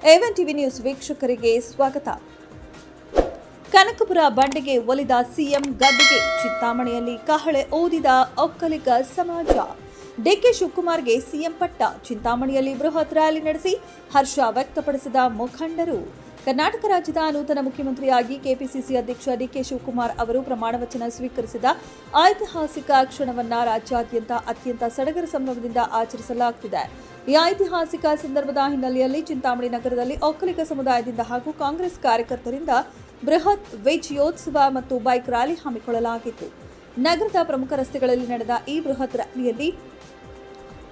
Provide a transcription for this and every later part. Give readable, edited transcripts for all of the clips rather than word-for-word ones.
A one TV news ವೀಕ್ಷಕರಿಗೆ ಸ್ವಾಗತ. Kanakapura ಬಂಡೆಗೆ ಒಲಿದ CM ಗದ್ದುಗೆ, ಚಿಂತಾಮಣಿಯಲ್ಲಿ ಕಹಳೆ ಊದಿದ ಒಕ್ಕಲಿಗ ಸಮಾಜ. ಡಿಕೆ ಶಿವಕುಮಾರ್ಗೆ ಸಿಎಂ ಪಟ್ಟ, ಚಿಂತಾಮಣಿಯಲ್ಲಿ ಬೃಹತ್ ರ್ಯಾಲಿ ನಡೆಸಿ ಹರ್ಷ ವ್ಯಕ್ತಪಡಿಸಿದ ಮುಖಂಡರು. ಕರ್ನಾಟಕ ರಾಜ್ಯದ ನೂತನ ಮುಖ್ಯಮಂತ್ರಿಯಾಗಿ ಕೆಪಿಸಿಸಿ ಅಧ್ಯಕ್ಷ ಡಿಕೆ ಶಿವಕುಮಾರ್ ಅವರು ಪ್ರಮಾಣ ವಚನ ಸ್ವೀಕರಿಸಿದ ಐತಿಹಾಸಿಕ ಕ್ಷಣವನ್ನು ರಾಜ್ಯಾದ್ಯಂತ ಅತ್ಯಂತ ಸಡಗರ ಸಂಭ್ರಮದಿಂದ ಆಚರಿಸಲಾಗುತ್ತಿದೆ. ಈ ಐತಿಹಾಸಿಕ ಸಂದರ್ಭದ ಹಿನ್ನೆಲೆಯಲ್ಲಿ ಚಿಂತಾಮಣಿ ನಗರದಲ್ಲಿ ಒಕ್ಕಲಿಗ ಸಮುದಾಯದಿಂದ ಹಾಗೂ ಕಾಂಗ್ರೆಸ್ ಕಾರ್ಯಕರ್ತರಿಂದ ಬೃಹತ್ ವಿಜಯೋತ್ಸವ ಮತ್ತು ಬೈಕ್ ರ್ಯಾಲಿ ಹಮ್ಮಿಕೊಳ್ಳಲಾಗಿತ್ತು. ನಗರದ ಪ್ರಮುಖ ರಸ್ತೆಗಳಲ್ಲಿ ನಡೆದ ಈ ಬೃಹತ್ ರ್ಯಾಲಿಯಲ್ಲಿ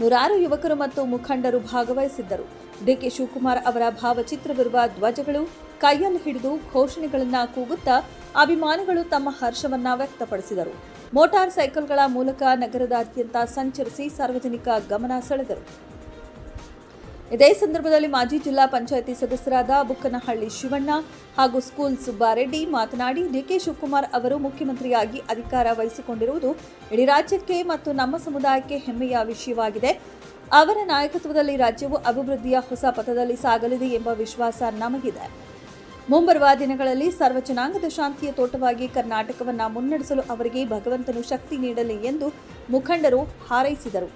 ನೂರಾರು ಯುವಕರು ಮತ್ತು ಮುಖಂಡರು ಭಾಗವಹಿಸಿದ್ದರು. ಡಿಕೆ ಶಿವಕುಮಾರ್ ಅವರ ಭಾವಚಿತ್ರವಿರುವ ಧ್ವಜಗಳು ಕೈಯಲ್ಲಿ ಹಿಡಿದು ಘೋಷಣೆಗಳನ್ನು ಕೂಗುತ್ತಾ ಅಭಿಮಾನಿಗಳು ತಮ್ಮ ಹರ್ಷವನ್ನ ವ್ಯಕ್ತಪಡಿಸಿದರು. ಮೋಟಾರ್ ಸೈಕಲ್ಗಳ ಮೂಲಕ ನಗರದಾದ್ಯಂತ ಸಂಚರಿಸಿ ಸಾರ್ವಜನಿಕ ಗಮನ ಸೆಳೆದರು. ಇದೇ ಸಂದರ್ಭದಲ್ಲಿ ಮಾಜಿ ಜಿಲ್ಲಾ ಪಂಚಾಯಿತಿ ಸದಸ್ಯರಾದ ಬುಕ್ಕನಹಳ್ಳಿ ಶಿವಣ್ಣ ಹಾಗೂ ಸ್ಕೂಲ್ ಸುಬ್ಬಾರೆಡ್ಡಿ ಮಾತನಾಡಿ, ಡಿಕೆ ಶಿವಕುಮಾರ್ ಅವರು ಮುಖ್ಯಮಂತ್ರಿಯಾಗಿ ಅಧಿಕಾರ ವಹಿಸಿಕೊಂಡಿರುವುದು ಇಡೀ ರಾಜ್ಯಕ್ಕೆ ಮತ್ತು ನಮ್ಮ ಸಮುದಾಯಕ್ಕೆ ಹೆಮ್ಮೆಯ ವಿಷಯವಾಗಿದೆ. ಅವರ ನಾಯಕತ್ವದಲ್ಲಿ ರಾಜ್ಯವು ಅಭಿವೃದ್ಧಿಯ ಹೊಸ ಪಥದಲ್ಲಿ ಸಾಗಲಿದೆ ಎಂಬ ವಿಶ್ವಾಸ ನಮಗಿದೆ. ಮುಂಬರುವ ದಿನಗಳಲ್ಲಿ ಸರ್ವ ಜನಾಂಗದ ಶಾಂತಿಯ ತೋಟವಾಗಿ ಕರ್ನಾಟಕವನ್ನು ಮುನ್ನಡೆಸಲು ಅವರಿಗೆ ಭಗವಂತನು ಶಕ್ತಿ ನೀಡಲಿ ಎಂದು ಮುಖಂಡರು ಹಾರೈಸಿದರು.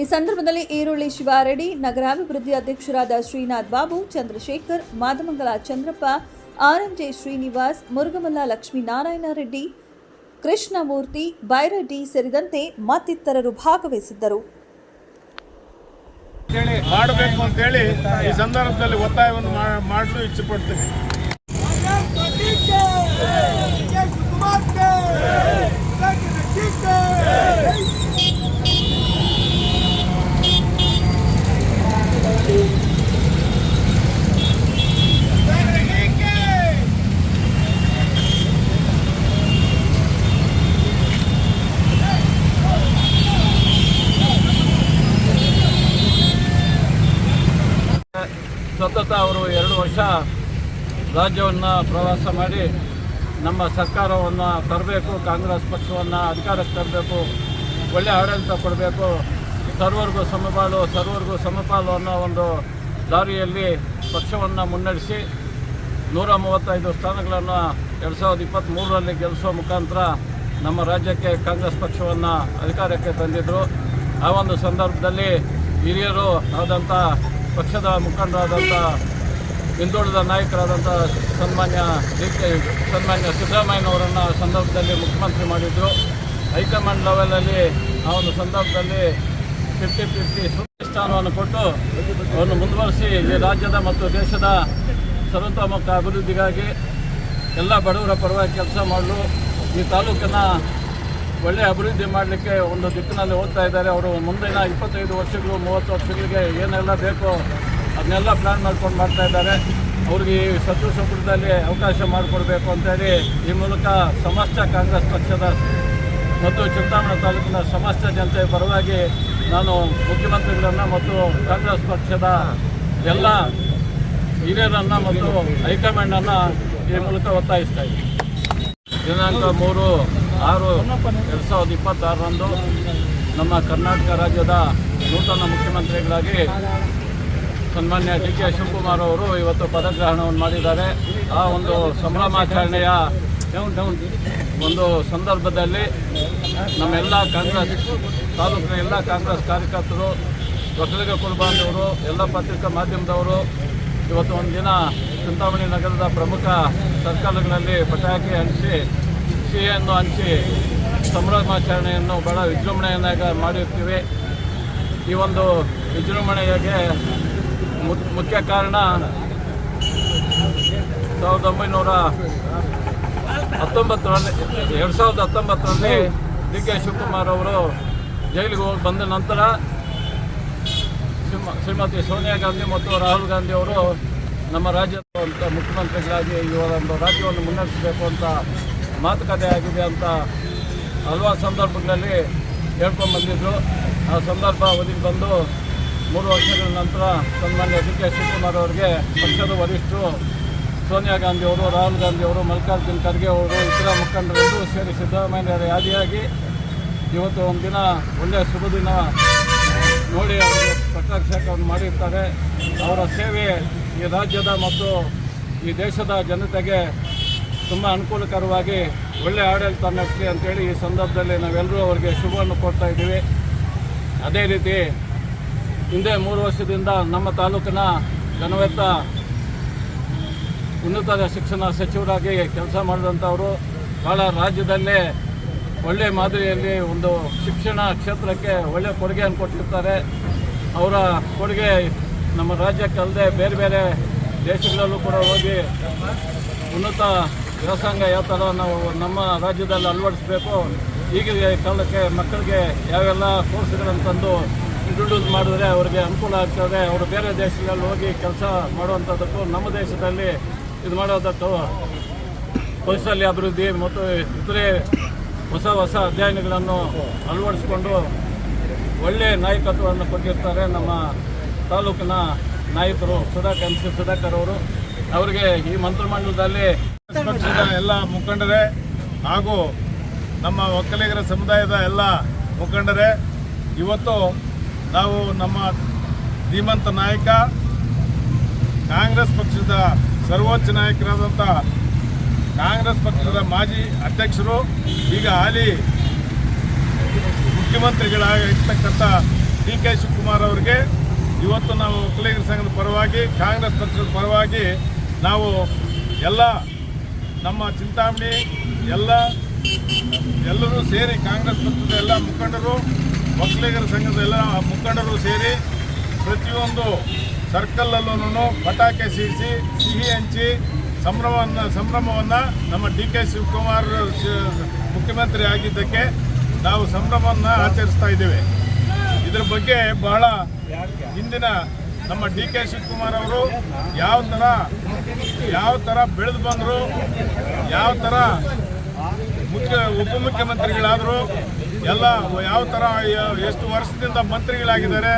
ಈ ಸಂದರ್ಭದಲ್ಲಿ ಈರುಳ್ಳಿ ಶಿವಾರೆಡ್ಡಿ, ನಗರಾಭಿವೃದ್ಧಿ ಅಧ್ಯಕ್ಷರಾದ ಶ್ರೀನಾಥ್ ಬಾಬು, ಚಂದ್ರಶೇಖರ್, ಮಾದಮಂಗಲ ಚಂದ್ರಪ್ಪ, ಆರ್ಎಂಜೆ ಶ್ರೀನಿವಾಸ್, ಮುರುಗಮಲ್ಲ ಲಕ್ಷ್ಮೀನಾರಾಯಣ ರೆಡ್ಡಿ, ಕೃಷ್ಣಮೂರ್ತಿ, ಬೈರೆಡ್ಡಿ ಸೇರಿದಂತೆ ಮತ್ತಿತರರು ಭಾಗವಹಿಸಿದ್ದರು. ಮಾಡಬೇಕು ಅಂತ ಹೇಳಿ ಈ ಸಂದರ್ಭದಲ್ಲಿ ಒತ್ತಾಯವನ್ನು ಮಾಡಲು ಇಚ್ಛೆಪಡ್ತೀನಿ. ಸತತ ಅವರು 2 ವರ್ಷ ರಾಜ್ಯವನ್ನು ಪ್ರವಾಸ ಮಾಡಿ ನಮ್ಮ ಸರ್ಕಾರವನ್ನು ತರಬೇಕು, ಕಾಂಗ್ರೆಸ್ ಪಕ್ಷವನ್ನು ಅಧಿಕಾರಕ್ಕೆ ತರಬೇಕು, ಒಳ್ಳೆಯ ಆಡಳಿತ ಕೊಡಬೇಕು, ಸರ್ವರಿಗೂ ಸಮಪಾಲು ಅನ್ನೋ ಒಂದು ದಾರಿಯಲ್ಲಿ ಪಕ್ಷವನ್ನು ಮುನ್ನಡೆಸಿ 135 ಸ್ಥಾನಗಳನ್ನು 2023ರಲ್ಲಿ ಗೆಲ್ಲಿಸುವ ಮುಖಾಂತರ ನಮ್ಮ ರಾಜ್ಯಕ್ಕೆ ಕಾಂಗ್ರೆಸ್ ಪಕ್ಷವನ್ನು ಅಧಿಕಾರಕ್ಕೆ ತಂದಿದ್ದರು. ಆ ಒಂದು ಸಂದರ್ಭದಲ್ಲಿ ಹಿರಿಯರು ಆದಂಥ ಪಕ್ಷದ ಮುಖಂಡರಾದಂಥ ಹಿಂದುಳಿದ ನಾಯಕರಾದಂಥ ಸನ್ಮಾನ್ಯ ಸಿದ್ದರಾಮಯ್ಯನವರನ್ನು ಸಂದರ್ಭದಲ್ಲಿ ಮುಖ್ಯಮಂತ್ರಿ ಮಾಡಿದರು. ಹೈಕಮಾಂಡ್ ಲೆವೆಲಲ್ಲಿ ಆ ಒಂದು ಸಂದರ್ಭದಲ್ಲಿ 50-50 ಸ್ಥಾನವನ್ನು ಕೊಟ್ಟು ಅವನ್ನು ಮುಂದುವರಿಸಿ ಈ ರಾಜ್ಯದ ಮತ್ತು ದೇಶದ ಸರ್ವತೋಮುಖ ಅಭಿವೃದ್ಧಿಗಾಗಿ ಎಲ್ಲ ಬಡವರ ಪರವಾಗಿ ಕೆಲಸ ಮಾಡಲು ಈ ತಾಲೂಕನ್ನು ಒಳ್ಳೆಯ ಅಭಿವೃದ್ಧಿ ಮಾಡಲಿಕ್ಕೆ ಒಂದು ದಿಕ್ಕಿನಲ್ಲಿ ಹೋಗ್ತಾ ಇದ್ದಾರೆ. ಅವರು ಮುಂದಿನ 25 ವರ್ಷಗಳು 30 ವರ್ಷಗಳಿಗೆ ಏನೆಲ್ಲ ಬೇಕೋ ಅದನ್ನೆಲ್ಲ ಪ್ಲ್ಯಾನ್ ಮಾಡ್ಕೊಂಡು ಮಾಡ್ತಾ ಇದ್ದಾರೆ. ಅವ್ರಿಗೆ ಈ ಸಚಿವ ಸಂಪುಟದಲ್ಲಿ ಅವಕಾಶ ಮಾಡಿಕೊಡ್ಬೇಕು ಅಂತೇಳಿ ಈ ಮೂಲಕ ಸಮಸ್ತ ಕಾಂಗ್ರೆಸ್ ಪಕ್ಷದ ಮತ್ತು ಚಿಂತಾಮಣಿ ತಾಲೂಕಿನ ಸಮಸ್ತ ಜನತೆ ಪರವಾಗಿ ನಾನು ಮುಖ್ಯಮಂತ್ರಿಗಳನ್ನು ಮತ್ತು ಕಾಂಗ್ರೆಸ್ ಪಕ್ಷದ ಎಲ್ಲ ಹಿರಿಯರನ್ನು ಮತ್ತು ಹೈಕಮಾಂಡನ್ನು ಈ ಮೂಲಕ ಒತ್ತಾಯಿಸ್ತಾ ಇದ್ದೀನಿ. ದಿನಾಂಕ 3/6/2026ರಂದು ನಮ್ಮ ಕರ್ನಾಟಕ ರಾಜ್ಯದ ನೂತನ ಮುಖ್ಯಮಂತ್ರಿಗಳಾಗಿ ಸನ್ಮಾನ್ಯ ಡಿಕೆ ಶಿವಕುಮಾರ್ ಅವರು ಇವತ್ತು ಪದಗ್ರಹಣವನ್ನು ಮಾಡಿದ್ದಾರೆ. ಆ ಒಂದು ಸಂಭ್ರಮಾಚರಣೆಯ ಒಂದು ಸಂದರ್ಭದಲ್ಲಿ ನಮ್ಮೆಲ್ಲ ಕಾಂಗ್ರೆಸ್ ತಾಲೂಕಿನ ಎಲ್ಲ ಕಾಂಗ್ರೆಸ್ ಕಾರ್ಯಕರ್ತರು, ಒಕ್ಕಲಿಗ ಕುಲಬಾಂಧವರು, ಎಲ್ಲ ಪತ್ರಿಕಾ ಮಾಧ್ಯಮದವರು ಇವತ್ತು ಒಂದು ದಿನ ಚಿಂತಾಮಣಿ ನಗರದ ಪ್ರಮುಖ ಸರ್ಕಲ್ಗಳಲ್ಲಿ ಪಟಾಕಿ ಹಂಚಿ ಸಿಹಿಯನ್ನು ಹಂಚಿ ಸಂಭ್ರಮಾಚರಣೆಯನ್ನು ಬಹಳ ವಿಜೃಂಭಣೆಯನ್ನಾಗಿ ಮಾಡಿರ್ತೀವಿ. ಈ ಒಂದು ವಿಜೃಂಭಣೆಗೆ ಮುಖ್ಯ ಕಾರಣ 2019ರಲ್ಲಿ ಡಿಕೆ ಶಿವಕುಮಾರ್ ಅವರು ಜೈಲಿಗೆ ಹೋಗಿ ಬಂದ ನಂತರ ಶ್ರೀಮತಿ ಸೋನಿಯಾ ಗಾಂಧಿ ಮತ್ತು ರಾಹುಲ್ ಗಾಂಧಿ ಅವರು ನಮ್ಮ ರಾಜ್ಯದ ಮುಖ್ಯಮಂತ್ರಿಗಳಾಗಿ ಈ ಒಂದು ರಾಜ್ಯವನ್ನು ಮುನ್ನಡೆಸಬೇಕು ಅಂತ ಮಾತುಕತೆ ಆಗಿದೆ ಅಂತ ಹಲವಾರು ಸಂದರ್ಭಗಳಲ್ಲಿ ಹೇಳ್ಕೊಂಡು ಬಂದಿದ್ದರು. ಆ ಸಂದರ್ಭ ಒದಗಿ ಬಂದು 3 ವರ್ಷಗಳ ನಂತರ ಸನ್ಮಾನ್ಯ ಡಿಕೆ ಶಿವಕುಮಾರ್ ಅವರಿಗೆ ಪಕ್ಷದ ವರಿಷ್ಠರು ಸೋನಿಯಾ ಗಾಂಧಿ ಅವರು, ರಾಹುಲ್ ಗಾಂಧಿ ಅವರು, ಮಲ್ಲಿಕಾರ್ಜುನ್ ಖರ್ಗೆ ಅವರು, ಇತರ ಮುಖಂಡರೆಲ್ಲರೂ ಸೇರಿ ಸಿದ್ದರಾಮಯ್ಯರ ಯಾದಿಯಾಗಿ ಇವತ್ತು ಒಂದು ದಿನ ಒಳ್ಳೆಯ ಶುಭ ದಿನ ನೋಡಿ ಅವರು ಪಟ್ಟಾಭಿಷೇಕವನ್ನು ಮಾಡಿರ್ತಾರೆ. ಅವರ ಸೇವೆ ಈ ರಾಜ್ಯದ ಮತ್ತು ಈ ದೇಶದ ಜನತೆಗೆ ತುಂಬ ಅನುಕೂಲಕರವಾಗಿ ಒಳ್ಳೆಯ ಆಡಳಿತ ನಡೆಸಲಿ ಅಂತೇಳಿ ಈ ಸಂದರ್ಭದಲ್ಲಿ ನಾವೆಲ್ಲರೂ ಅವರಿಗೆ ಶುಭವನ್ನು ಕೊಡ್ತಾ ಇದ್ದೀವಿ. ಅದೇ ರೀತಿ ಹಿಂದೆ 3 ವರ್ಷದಿಂದ ನಮ್ಮ ತಾಲೂಕಿನ ಘನವೆತ್ತ ಉನ್ನತ ಶಿಕ್ಷಣ ಸಚಿವರಾಗಿ ಕೆಲಸ ಮಾಡಿದಂಥವರು ಭಾಳ ರಾಜ್ಯದಲ್ಲೇ ಒಳ್ಳೆಯ ಮಾದರಿಯಲ್ಲಿ ಒಂದು ಶಿಕ್ಷಣ ಕ್ಷೇತ್ರಕ್ಕೆ ಒಳ್ಳೆಯ ಕೊಡುಗೆಯನ್ನು ಕೊಟ್ಟಿರ್ತಾರೆ. ಅವರ ಕೊಡುಗೆ ನಮ್ಮ ರಾಜ್ಯಕ್ಕಲ್ಲದೆ ಬೇರೆ ಬೇರೆ ದೇಶಗಳಲ್ಲೂ ಕೂಡ ಹೋಗಿ ಉನ್ನತ ವ್ಯಾಸಂಗ ಯಾವ ಥರ ನಾವು ನಮ್ಮ ರಾಜ್ಯದಲ್ಲಿ ಅಳವಡಿಸಬೇಕು, ಈಗಿನ ಕಾಲಕ್ಕೆ ಮಕ್ಕಳಿಗೆ ಯಾವೆಲ್ಲ ಕೋರ್ಸ್ಗಳನ್ನು ತಂದು ಇಂಟ್ರೊಡ್ಯೂಸ್ ಮಾಡಿದ್ರೆ ಅವರಿಗೆ ಅನುಕೂಲ ಆಗ್ತದೆ. ಅವರು ಬೇರೆ ದೇಶಗಳಲ್ಲಿ ಹೋಗಿ ಕೆಲಸ ಮಾಡುವಂಥದ್ದಕ್ಕೂ ನಮ್ಮ ದೇಶದಲ್ಲಿ ಇದು ಮಾಡೋದಕ್ಕೂ ಕೌಶಲ್ಯ ಅಭಿವೃದ್ಧಿ ಮತ್ತು ಇತರೆ ಹೊಸ ಅಧ್ಯಯನಗಳನ್ನು ಅಳವಡಿಸಿಕೊಂಡು ಒಳ್ಳೆಯ ನಾಯಕತ್ವವನ್ನು ಕೊಟ್ಟಿರ್ತಾರೆ ನಮ್ಮ ತಾಲೂಕಿನ ನಾಯಕರು ಸುಧಾಕರ್ ಅವರು. ಅವರಿಗೆ ಈ ಮಂತ್ರಿಮಂಡಲದಲ್ಲಿ ಪಕ್ಷದ ಎಲ್ಲ ಮುಖಂಡರೇ ಹಾಗೂ ನಮ್ಮ ಒಕ್ಕಲಿಗರ ಸಮುದಾಯದ ಎಲ್ಲ ಮುಖಂಡರೇ, ಇವತ್ತು ನಾವು ನಮ್ಮ ಧೀಮಂತ ನಾಯಕ ಕಾಂಗ್ರೆಸ್ ಪಕ್ಷದ ಸರ್ವೋಚ್ಚ ನಾಯಕರಾದಂಥ ಕಾಂಗ್ರೆಸ್ ಪಕ್ಷದ ಮಾಜಿ ಅಧ್ಯಕ್ಷರು, ಈಗ ಹಾಲಿ ಮುಖ್ಯಮಂತ್ರಿಗಳಾಗಿರ್ತಕ್ಕಂಥ ಡಿ ಕೆ ಶಿವಕುಮಾರ್ ಅವರಿಗೆ ಇವತ್ತು ನಾವು ಒಕ್ಕಲಿಗರ ಸಂಘದ ಪರವಾಗಿ ಕಾಂಗ್ರೆಸ್ ಪಕ್ಷದ ಪರವಾಗಿ ನಾವು ಎಲ್ಲ ನಮ್ಮ ಚಿಂತಾಮಣಿ ಎಲ್ಲರೂ ಸೇರಿ ಕಾಂಗ್ರೆಸ್ ಪಕ್ಷದ ಎಲ್ಲ ಮುಖಂಡರು, ಒಕ್ಕಲಿಗರ ಸಂಘದ ಎಲ್ಲ ಮುಖಂಡರು ಸೇರಿ ಪ್ರತಿಯೊಂದು ಸರ್ಕಲ್ಲಲ್ಲೂ ಪಟಾಕಿ ಸಿಡಿಸಿ ಸಿಹಿ ಹಂಚಿ ಸಂಭ್ರಮವನ್ನು ನಮ್ಮ ಡಿ ಕೆ ಶಿವಕುಮಾರ್ ಮುಖ್ಯಮಂತ್ರಿ ಆಗಿದ್ದಕ್ಕೆ ನಾವು ಸಂಭ್ರಮವನ್ನು ಆಚರಿಸ್ತಾ ಇದ್ದೇವೆ. ಇದರ ಬಗ್ಗೆ ಬಹಳ ಹಿಂದಿನ ನಮ್ಮ ಡಿ ಕೆ ಶಿವಕುಮಾರ್ ಅವರು ಯಾವ ಥರ ಬೆಳೆದು ಬಂದರು, ಯಾವ ಥರ ಉಪಮುಖ್ಯಮಂತ್ರಿಗಳಾದರು, ಎಲ್ಲ ಯಾವ ಥರ ಎಷ್ಟು ವರ್ಷದಿಂದ ಮಂತ್ರಿಗಳಾಗಿದ್ದಾರೆ,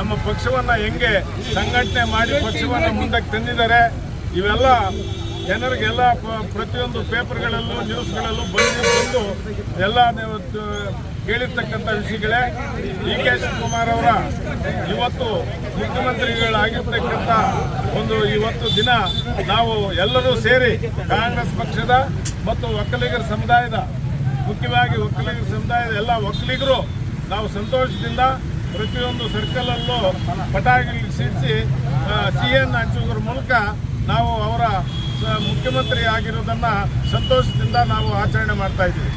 ನಮ್ಮ ಪಕ್ಷವನ್ನು ಹೆಂಗೆ ಸಂಘಟನೆ ಮಾಡಿ ಪಕ್ಷವನ್ನು ಮುಂದಕ್ಕೆ ತಂದಿದ್ದಾರೆ, ಇವೆಲ್ಲ ಜನರಿಗೆಲ್ಲ ಪ್ರತಿಯೊಂದು ಪೇಪರ್ಗಳಲ್ಲೂ ನ್ಯೂಸ್ಗಳಲ್ಲೂ ಬಂದು ಎಲ್ಲ ಕೇಳಿರ್ತಕ್ಕಂಥ ವಿಷಯಗಳೇ. ಡಿ ಕೆ ಶಿವಕುಮಾರ್ ಅವರ ಇವತ್ತು ಮುಖ್ಯಮಂತ್ರಿಗಳಾಗಿರ್ತಕ್ಕಂಥ ಇವತ್ತು ದಿನ ನಾವು ಎಲ್ಲರೂ ಸೇರಿ ಕಾಂಗ್ರೆಸ್ ಪಕ್ಷದ ಮತ್ತು ಒಕ್ಕಲಿಗರ ಸಮುದಾಯದ, ಮುಖ್ಯವಾಗಿ ಒಕ್ಕಲಿಗರ ಸಮುದಾಯದ ಎಲ್ಲ ಒಕ್ಕಲಿಗರು ನಾವು ಸಂತೋಷದಿಂದ ಪ್ರತಿಯೊಂದು ಸರ್ಕಲಲ್ಲೂ ಪಟಾಕಿ ಸಿಡಿಸಿ ಸಿಹಿಯನ್ನು ಹಂಚುವುದರ ಮೂಲಕ ನಾವು ಅವರ ಮುಖ್ಯಮಂತ್ರಿ ಆಗಿರೋದನ್ನು ಸಂತೋಷದಿಂದ ನಾವು ಆಚರಣೆ ಮಾಡ್ತಾ ಇದ್ದೀವಿ.